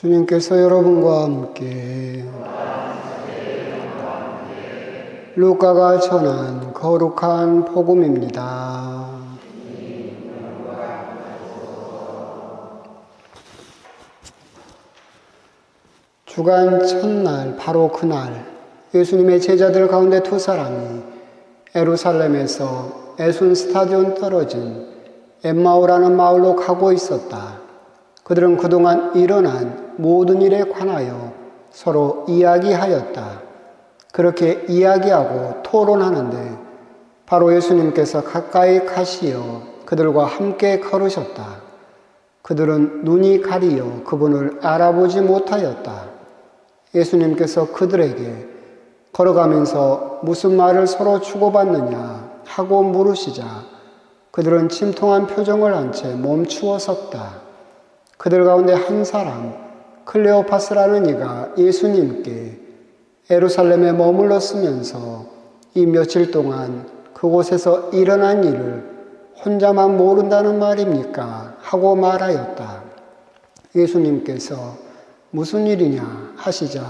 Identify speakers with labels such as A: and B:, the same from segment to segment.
A: 주님께서 여러분과 함께 루카가 전한 거룩한 복음입니다. 주간 첫날 바로 그날 예수님의 제자들 가운데 두 사람이 예루살렘에서 에순 스타디온 떨어진 엠마오라는 마을로 가고 있었다. 그들은 그동안 일어난 모든 일에 관하여 서로 이야기하였다. 그렇게 이야기하고 토론하는데 바로 예수님께서 가까이 가시어 그들과 함께 걸으셨다. 그들은 눈이 가리어 그분을 알아보지 못하였다. 예수님께서 그들에게 걸어가면서 무슨 말을 서로 주고받느냐 하고 물으시자 그들은 침통한 표정을 한 채 멈추어 섰다. 그들 가운데 한 사람 클레오파스라는 이가 예수님께 예루살렘에 머물렀으면서 이 며칠 동안 그곳에서 일어난 일을 혼자만 모른다는 말입니까? 하고 말하였다. 예수님께서 무슨 일이냐 하시자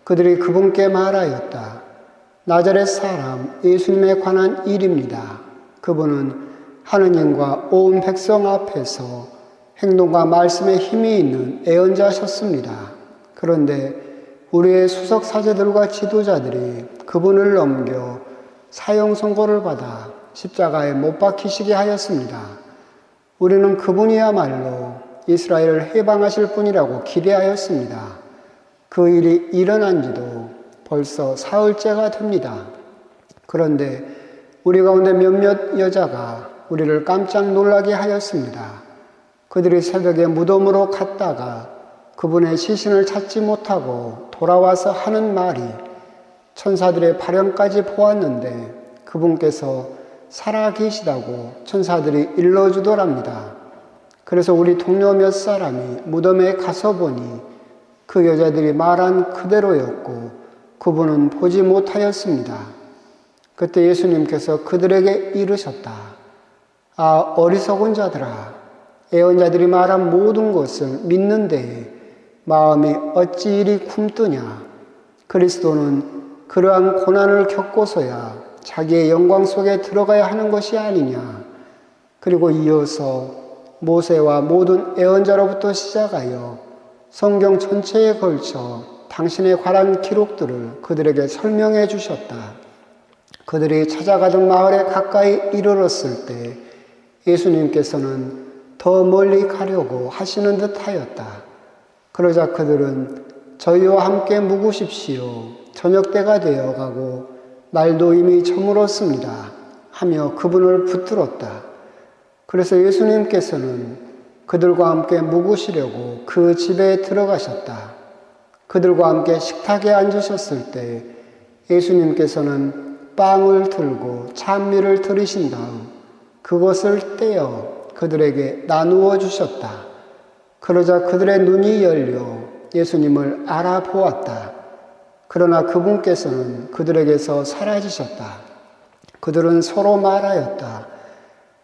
A: 그들이 그분께 말하였다. 나자렛 사람 예수님에 관한 일입니다. 그분은 하느님과 온 백성 앞에서 행동과 말씀에 힘이 있는 예언자셨습니다. 그런데 우리의 수석 사제들과 지도자들이 그분을 넘겨 사형 선고를 받아 십자가에 못 박히시게 하였습니다. 우리는 그분이야말로 이스라엘을 해방하실 분이라고 기대하였습니다. 그 일이 일어난 지도 벌써 사흘째가 됩니다. 그런데 우리 가운데 몇몇 여자가 우리를 깜짝 놀라게 하였습니다. 그들이 새벽에 무덤으로 갔다가 그분의 시신을 찾지 못하고 돌아와서 하는 말이 천사들의 발현까지 보았는데 그분께서 살아계시다고 천사들이 일러주더랍니다. 그래서 우리 동료 몇 사람이 무덤에 가서 보니 그 여자들이 말한 그대로였고 그분은 보지 못하였습니다. 그때 예수님께서 그들에게 이르셨다. 아, 어리석은 자들아, 예언자들이 말한 모든 것을 믿는데 마음이 어찌 이리 굼뜨냐. 그리스도는 그러한 고난을 겪고서야 자기의 영광 속에 들어가야 하는 것이 아니냐. 그리고 이어서 모세와 모든 예언자로부터 시작하여 성경 전체에 걸쳐 당신에 관한 기록들을 그들에게 설명해 주셨다. 그들이 찾아가던 마을에 가까이 이르렀을 때 예수님께서는 더 멀리 가려고 하시는 듯 하였다. 그러자 그들은 저희와 함께 묵으십시오. 저녁 때가 되어 가고 날도 이미 저물었습니다. 하며 그분을 붙들었다. 그래서 예수님께서는 그들과 함께 묵으시려고 그 집에 들어가셨다. 그들과 함께 식탁에 앉으셨을 때 예수님께서는 빵을 들고 찬미를 들이신 다음 그것을 떼어 그들에게 나누어 주셨다. 그러자 그들의 눈이 열려 예수님을 알아보았다. 그러나 그분께서는 그들에게서 사라지셨다. 그들은 서로 말하였다.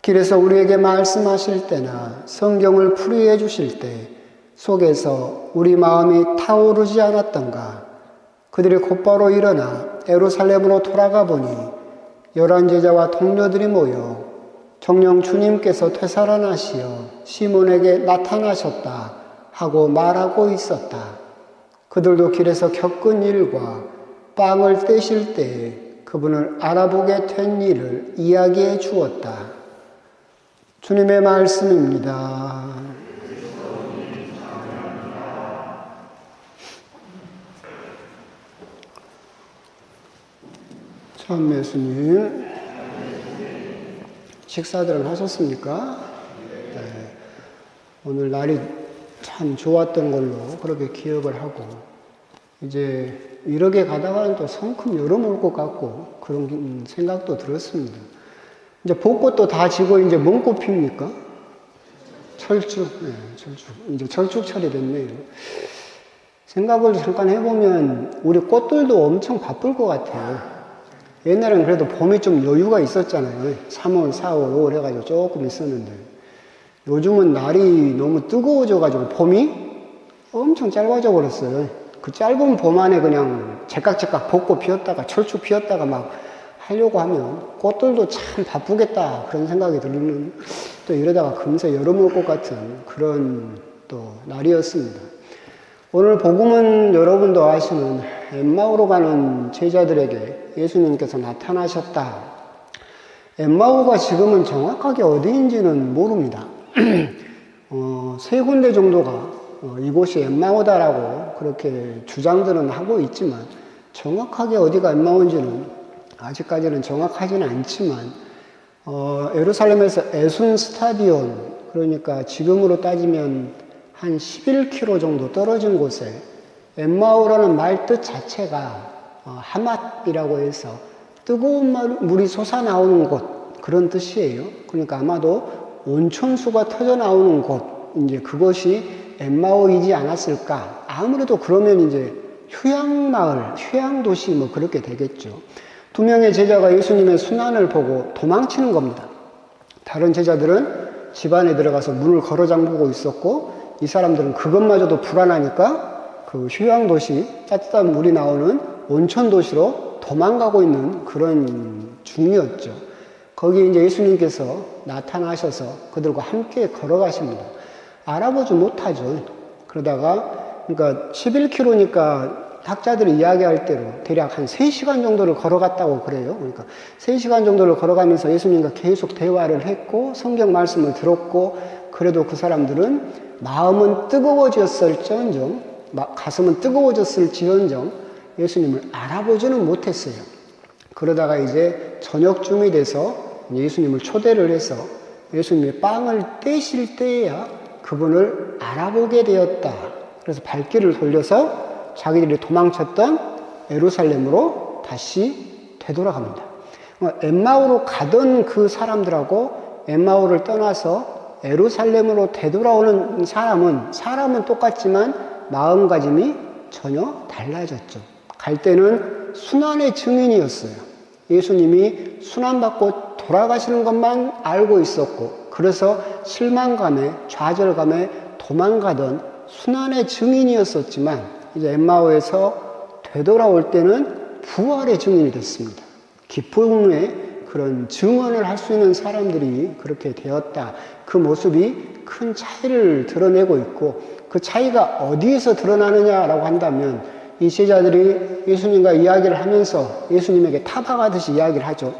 A: 길에서 우리에게 말씀하실 때나 성경을 풀이해 주실 때 속에서 우리 마음이 타오르지 않았던가. 그들이 곧바로 일어나 예루살렘으로 돌아가 보니 11 제자와 동료들이 모여 정녕 주님께서 되살아나시어 시몬에게 나타나셨다 하고 말하고 있었다. 그들도 길에서 겪은 일과 빵을 떼실 때에 그분을 알아보게 된 일을 이야기해 주었다. 주님의 말씀입니다. 참 예수님, 식사들은 하셨습니까? 네. 오늘 날이 참 좋았던 걸로 그렇게 기억을 하고 이제 이렇게 가다가는 또 성큼 여름 올 것 같고 그런 생각도 들었습니다. 이제 벚꽃도 다 지고 이제 뭔 꽃 핍니까? 철쭉. 네, 철쭉. 이제 철쭉철이 됐네요. 생각을 잠깐 해보면 우리 꽃들도 엄청 바쁠 것 같아요. 옛날엔 그래도 봄이 좀 여유가 있었잖아요. 3월, 4월, 5월 해가지고 조금 있었는데 요즘은 날이 너무 뜨거워져가지고 봄이 엄청 짧아져 버렸어요. 그 짧은 봄 안에 그냥 제깍제깍 벚꽃 피었다가 철쭉 피었다가 막 하려고 하면 꽃들도 참 바쁘겠다 그런 생각이 드는, 또 이러다가 금세 여름 올 것 같은 그런 또 날이었습니다. 오늘 복음은 여러분도 아시는 엠마오로 가는 제자들에게 예수님께서 나타나셨다. 엠마오가 지금은 정확하게 어디인지는 모릅니다. 세 군데 정도가 이곳이 엠마오다라고 그렇게 주장들은 하고 있지만, 정확하게 어디가 엠마오인지는 아직까지는 정확하지는 않지만, 예루살렘에서 에순 스타디온, 그러니까 지금으로 따지면 한 11km 정도 떨어진 곳에 엠마오라는 말 뜻 자체가 하맛이라고 해서 뜨거운 물이 솟아나오는 곳, 그런 뜻이에요. 그러니까 아마도 온천수가 터져 나오는 곳, 이제 그것이 엠마오이지 않았을까. 아무래도 그러면 이제 휴양마을, 휴양도시 뭐 그렇게 되겠죠. 두 명의 제자가 예수님의 순환을 보고 도망치는 겁니다. 다른 제자들은 집 안에 들어가서 문을 걸어 잠그고 있었고, 이 사람들은 그것마저도 불안하니까 그 휴양도시, 따뜻한 물이 나오는 온천도시로 도망가고 있는 그런 중이었죠. 거기에 이제 예수님께서 나타나셔서 그들과 함께 걸어가십니다. 알아보지 못하죠. 그러다가, 그러니까 11km니까 학자들이 이야기할 대로 대략 한 3시간 정도를 걸어갔다고 그래요. 그러니까 3시간 정도를 걸어가면서 예수님과 계속 대화를 했고, 성경 말씀을 들었고, 그래도 그 사람들은 마음은 뜨거워졌을지언정, 가슴은 뜨거워졌을지언정 예수님을 알아보지는 못했어요. 그러다가 이제 저녁쯤이 돼서 예수님을 초대를 해서 예수님이 빵을 떼실 때에야 그분을 알아보게 되었다. 그래서 발길을 돌려서 자기들이 도망쳤던 예루살렘으로 다시 되돌아갑니다. 엠마오로 가던 그 사람들하고 엠마오를 떠나서 예루살렘으로 되돌아오는 사람은 똑같지만 마음가짐이 전혀 달라졌죠. 갈 때는 순환의 증인이었어요. 예수님이 순환받고 돌아가시는 것만 알고 있었고, 그래서 실망감에 좌절감에 도망가던 순환의 증인이었었지만, 이제 엠마오에서 되돌아올 때는 부활의 증인이 됐습니다. 기쁨의 그런 증언을 할 수 있는 사람들이 그렇게 되었다. 그 모습이 큰 차이를 드러내고 있고, 그 차이가 어디에서 드러나느냐라고 한다면, 이 제자들이 예수님과 이야기를 하면서 예수님에게 타박하듯이 이야기를 하죠.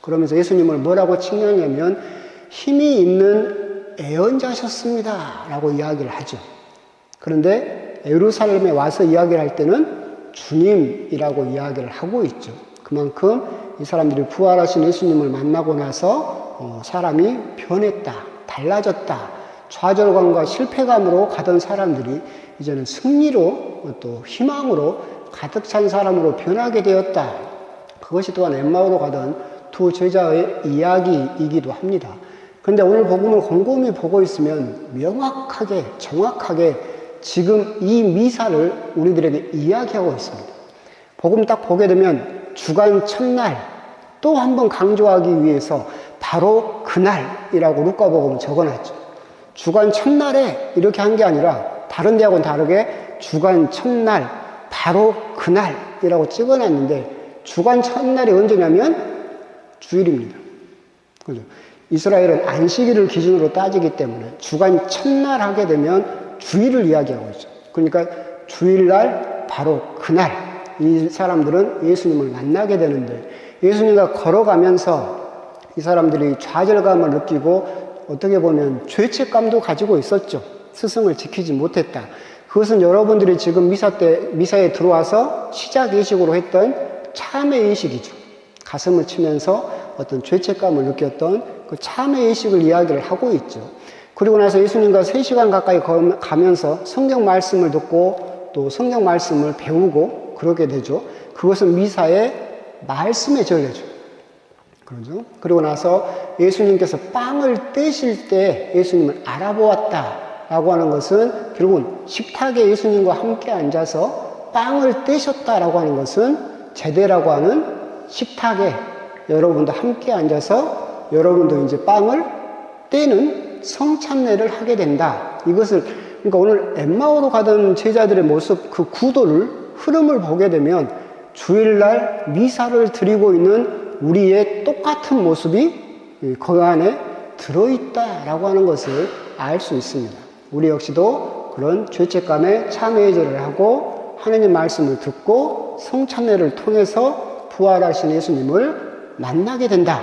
A: 그러면서 예수님을 뭐라고 칭찬하냐면 힘이 있는 애언자셨습니다 라고 이야기를 하죠. 그런데 예루살렘에 와서 이야기를 할 때는 주님이라고 이야기를 하고 있죠. 그만큼 이 사람들이 부활하신 예수님을 만나고 나서 사람이 변했다, 달라졌다, 좌절감과 실패감으로 가던 사람들이 이제는 승리로 또 희망으로 가득 찬 사람으로 변하게 되었다. 그것이 또한 엠마오로 가던 두 제자의 이야기이기도 합니다. 그런데 오늘 복음을 곰곰이 보고 있으면 명확하게, 정확하게 지금 이 미사를 우리들에게 이야기하고 있습니다. 복음 딱 보게 되면 주간 첫날, 또 한 번 강조하기 위해서 바로 그날이라고 루카복음 적어놨죠. 주간 첫날에 이렇게 한 게 아니라 다른 데하고는 다르게 주간 첫날, 바로 그날이라고 찍어놨는데, 주간 첫날이 언제냐면 주일입니다. 그죠? 이스라엘은 안식일을 기준으로 따지기 때문에 주간 첫날 하게 되면 주일을 이야기하고 있죠. 그러니까 주일날, 바로 그날, 이 사람들은 예수님을 만나게 되는데, 예수님과 걸어가면서 이 사람들이 좌절감을 느끼고 어떻게 보면 죄책감도 가지고 있었죠. 스승을 지키지 못했다. 그것은 여러분들이 지금 미사에 들어와서 시작 예식으로 했던 참회 예식이죠. 가슴을 치면서 어떤 죄책감을 느꼈던 그 참회 예식을 이야기를 하고 있죠. 그리고 나서 예수님과 3시간 가까이 가면서 성경 말씀을 듣고 또 성경 말씀을 배우고 그러게 되죠. 그것은 미사의 말씀의 전례죠. 그러죠. 그리고 나서 예수님께서 빵을 떼실 때 예수님을 알아보았다라고 하는 것은 결국은 식탁에 예수님과 함께 앉아서 빵을 떼셨다라고 하는 것은 제대라고 하는 식탁에 여러분도 함께 앉아서 여러분도 이제 빵을 떼는 성찬례를 하게 된다. 이것을 그러니까 오늘 엠마오로 가던 제자들의 모습, 그 구도를, 흐름을 보게 되면 주일날 미사를 드리고 있는 우리의 똑같은 모습이 그 안에 들어있다라고 하는 것을 알 수 있습니다. 우리 역시도 그런 죄책감에 참회제를 하고 하느님 말씀을 듣고 성찬례를 통해서 부활하신 예수님을 만나게 된다.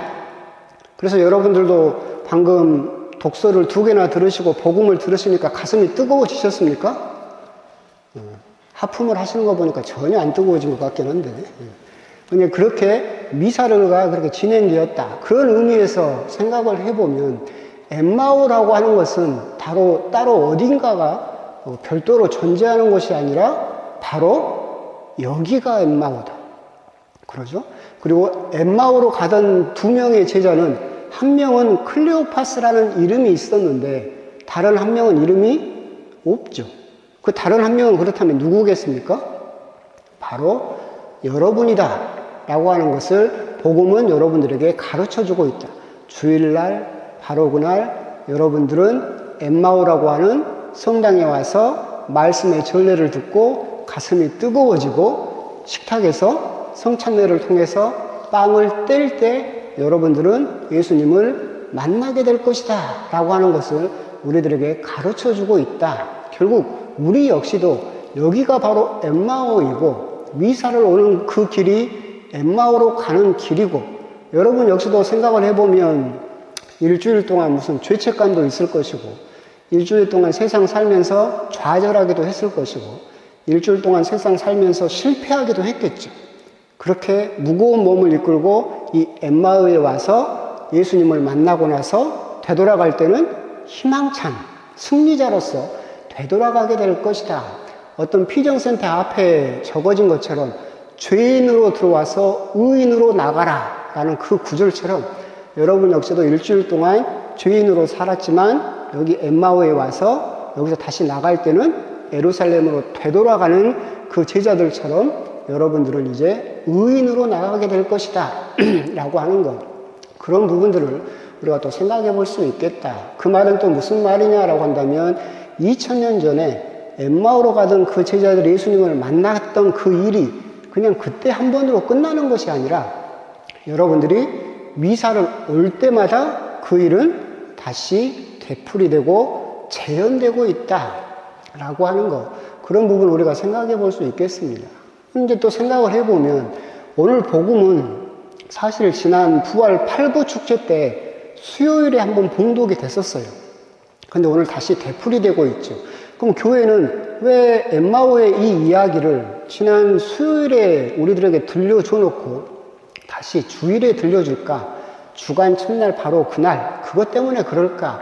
A: 그래서 여러분들도 방금 독서를 2개나 들으시고 복음을 들으시니까 가슴이 뜨거워지셨습니까? 하품을 하시는 거 보니까 전혀 안 뜨거워진 것 같긴 한데. 근데 그렇게 미사를가 그렇게 진행되었다. 그런 의미에서 생각을 해보면 엠마오라고 하는 것은 따로 어딘가가 별도로 존재하는 것이 아니라 바로 여기가 엠마오다. 그러죠? 그리고 엠마오로 가던 2명의 제자는 한 명은 클레오파스라는 이름이 있었는데 다른 한 명은 이름이 없죠. 그 다른 한 명은 그렇다면 누구겠습니까? 바로 여러분이다 라고 하는 것을 복음은 여러분들에게 가르쳐주고 있다. 주일날 바로 그날 여러분들은 엠마오라고 하는 성당에 와서 말씀의 전례를 듣고 가슴이 뜨거워지고 식탁에서 성찬례를 통해서 빵을 뗄 때 여러분들은 예수님을 만나게 될 것이다 라고 하는 것을 우리들에게 가르쳐주고 있다. 결국 우리 역시도 여기가 바로 엠마오이고 미사를 오는 그 길이 엠마오로 가는 길이고 여러분 역시도 생각을 해보면 일주일 동안 무슨 죄책감도 있을 것이고 일주일 동안 세상 살면서 좌절하기도 했을 것이고 일주일 동안 세상 살면서 실패하기도 했겠죠. 그렇게 무거운 몸을 이끌고 이 엠마오에 와서 예수님을 만나고 나서 되돌아갈 때는 희망찬 승리자로서 되돌아가게 될 것이다. 어떤 피정센터 앞에 적어진 것처럼 죄인으로 들어와서 의인으로 나가라 라는 그 구절처럼 여러분 역시도 일주일 동안 죄인으로 살았지만 여기 엠마오에 와서 여기서 다시 나갈 때는 예루살렘으로 되돌아가는 그 제자들처럼 여러분들은 이제 의인으로 나가게 될 것이다 라고 하는 것, 그런 부분들을 우리가 또 생각해 볼 수 있겠다. 그 말은 또 무슨 말이냐라고 한다면 2000년 전에 엠마오로 가던 그 제자들이 예수님을 만났던 그 일이 그냥 그때 한 번으로 끝나는 것이 아니라 여러분들이 미사를 올 때마다 그 일은 다시 되풀이되고 재현되고 있다 라고 하는 것, 그런 부분 우리가 생각해 볼 수 있겠습니다. 근데 또 생각을 해보면 오늘 복음은 사실 지난 부활 8부 축제 때 수요일에 한번 봉독이 됐었어요. 근데 오늘 다시 되풀이되고 있죠. 그럼 교회는 왜 엠마오의 이 이야기를 지난 수요일에 우리들에게 들려줘 놓고 다시 주일에 들려줄까? 주간 첫날 바로 그날 그것 때문에 그럴까?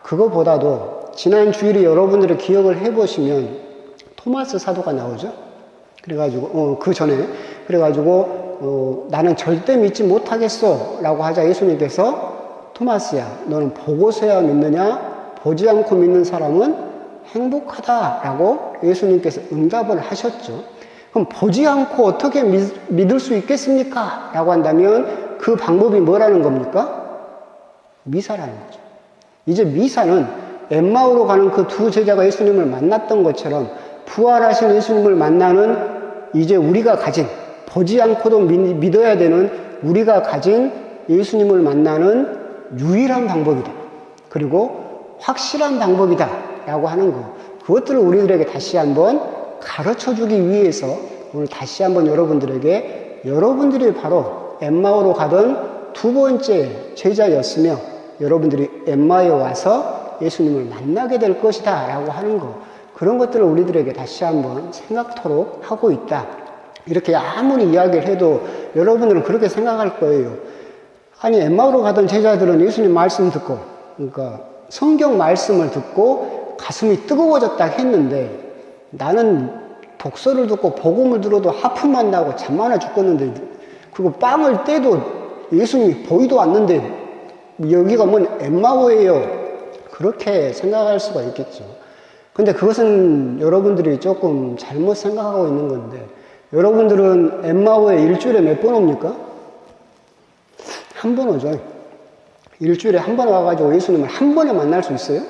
A: 그거보다도 지난 주일에 여러분들이 기억을 해보시면 토마스 사도가 나오죠. 그래가지고 그 전에 그래가지고 나는 절대 믿지 못하겠어 라고 하자 예수님께서 토마스야 너는 보고서야 믿느냐? 보지 않고 믿는 사람은 행복하다라고 예수님께서 응답을 하셨죠. 그럼 보지 않고 어떻게 믿을 수 있겠습니까? 라고 한다면 그 방법이 뭐라는 겁니까? 미사라는 거죠. 이제 미사는 엠마오로 가는 그 2 제자가 예수님을 만났던 것처럼 부활하신 예수님을 만나는 이제 우리가 가진, 보지 않고도 믿어야 되는 우리가 가진 예수님을 만나는 유일한 방법이다. 그리고 확실한 방법이다 라고 하는 것, 그것들을 우리들에게 다시 한번 가르쳐 주기 위해서 오늘 다시 한번 여러분들에게 여러분들이 바로 엠마오로 가던 2번째 제자였으며 여러분들이 엠마오에 와서 예수님을 만나게 될 것이다 라고 하는 것, 그런 것들을 우리들에게 다시 한번 생각토록 하고 있다. 이렇게 아무리 이야기를 해도 여러분들은 그렇게 생각할 거예요. 아니 엠마오로 가던 제자들은 예수님 말씀 듣고 그러니까 성경 말씀을 듣고 가슴이 뜨거워졌다 했는데 나는 독서를 듣고 복음을 들어도 하품만 나고 잠만 죽겠는데 그리고 빵을 떼도 예수님이 보이도 않는데 여기가 뭔 엠마오예요. 그렇게 생각할 수가 있겠죠. 근데 그것은 여러분들이 조금 잘못 생각하고 있는 건데 여러분들은 엠마오에 일주일에 몇 번 옵니까? 한 번 오죠. 일주일에 한 번 와가지고 예수님을 한 번에 만날 수 있어요?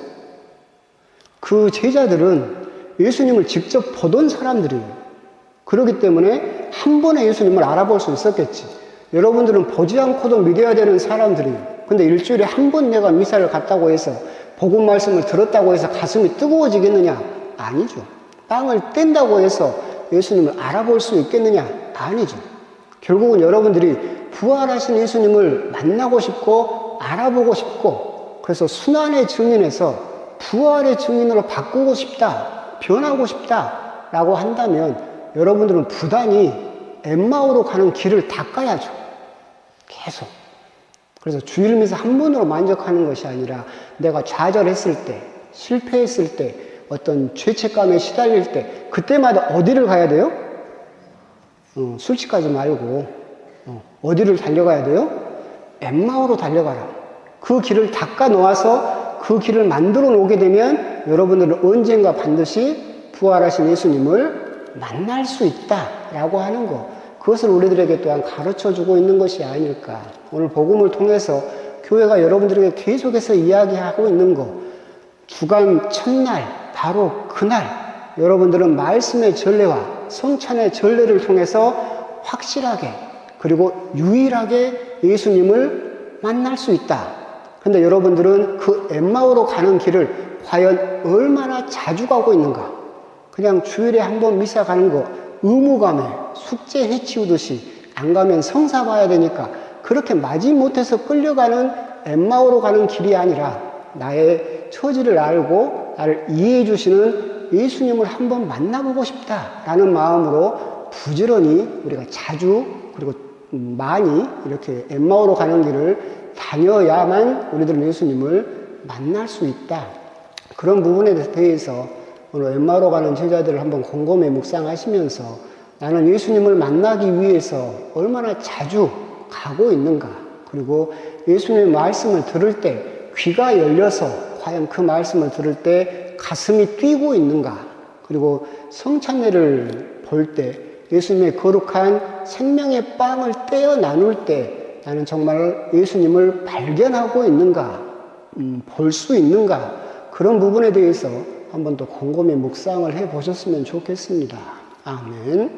A: 그 제자들은 예수님을 직접 보던 사람들이에요. 그렇기 때문에 한 번에 예수님을 알아볼 수 있었겠지. 여러분들은 보지 않고도 믿어야 되는 사람들이에요. 근데 일주일에 한 번 내가 미사를 갔다고 해서 복음 말씀을 들었다고 해서 가슴이 뜨거워지겠느냐? 아니죠. 빵을 뗀다고 해서 예수님을 알아볼 수 있겠느냐? 아니죠. 결국은 여러분들이 부활하신 예수님을 만나고 싶고 알아보고 싶고 그래서 순환의 증인에서 부활의 증인으로 바꾸고 싶다, 변하고 싶다라고 한다면 여러분들은 부단히 엠마오로 가는 길을 닦아야죠. 계속. 그래서 주일 미사 한 번으로 만족하는 것이 아니라 내가 좌절했을 때, 실패했을 때, 어떤 죄책감에 시달릴 때 그때마다 어디를 가야 돼요? 술집가지 말고 어디를 달려가야 돼요? 엠마오로 달려가라. 그 길을 닦아 놓아서 그 길을 만들어 놓게 되면 여러분들은 언젠가 반드시 부활하신 예수님을 만날 수 있다라고 하는 것. 그것을 우리들에게 또한 가르쳐 주고 있는 것이 아닐까. 오늘 복음을 통해서 교회가 여러분들에게 계속해서 이야기하고 있는 것. 주간 첫날, 바로 그날 여러분들은 말씀의 전례와 성찬의 전례를 통해서 확실하게 그리고 유일하게 예수님을 만날 수 있다. 근데 여러분들은 그 엠마오로 가는 길을 과연 얼마나 자주 가고 있는가? 그냥 주일에 한 번 미사 가는 거 의무감에 숙제 해치우듯이 안 가면 성사 봐야 되니까 그렇게 마지못해서 끌려가는 엠마오로 가는 길이 아니라 나의 처지를 알고 나를 이해해 주시는 예수님을 한번 만나보고 싶다라는 마음으로 부지런히 우리가 자주 그리고 많이 이렇게 엠마오로 가는 길을 다녀야만 우리들은 예수님을 만날 수 있다. 그런 부분에 대해서 오늘 엠마오로 가는 제자들을 한번 곰곰이 묵상하시면서 나는 예수님을 만나기 위해서 얼마나 자주 가고 있는가. 그리고 예수님의 말씀을 들을 때 귀가 열려서 과연 그 말씀을 들을 때 가슴이 뛰고 있는가. 그리고 성찬례를 볼 때 예수님의 거룩한 생명의 빵을 떼어 나눌 때 나는 정말 예수님을 발견하고 있는가, 볼 수 있는가, 그런 부분에 대해서 한번 더 곰곰이 묵상을 해 보셨으면 좋겠습니다. 아멘.